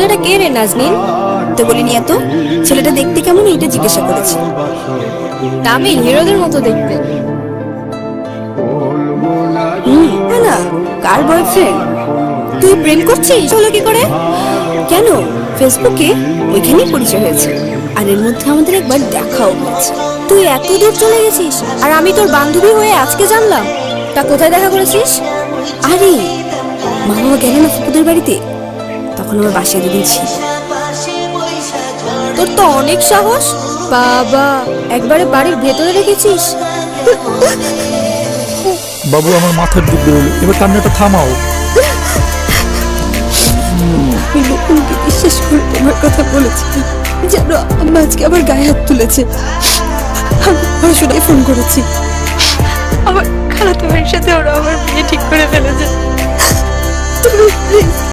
ছেলেটা কে রে নাজনীন? তো বলিনি এত, ছেলেটা দেখতে কেমন এটা জিজ্ঞাসা করেছি। তামিল হিরোদের মতো দেখতে। না, কার বয়ফ্রেন্ড? তুই প্রেম করছিস? হলো কি করে? কেন? ফেসবুকে ওইখানেই পরিচয় হয়েছে, আর এর মধ্যে আমাদের একবার দেখাও হয়েছে। তুই এত দূর চলে গেছিস আর আমি তোর বান্ধবী হয়ে আজকে জানলাম। তা কোথায় দেখা করেছিস? আরে মা বাবা গেল না ফুপুদের বাড়িতে, তখন আমার বাসায় দুদিন ছিল। তোর তো অনেক সাহস বাবা, একবারে বাড়ির ভেতরে রেখেছিস। বাবু আমার মাথার দিক বেরোলো, এবার কান্নাটা থামাও। আমি লোককে বিশ্বাস করে তোমার কথা বলেছি, যেন আম্মা আজকে আমার গায়ে হাত তুলেছে। আমি পড়াশোনায় ফোন করেছি, আমার খালাতো ভাইয়ের সাথে ওরা আমার বিয়ে ঠিক করে ফেলেছে। তুমি প্লিজ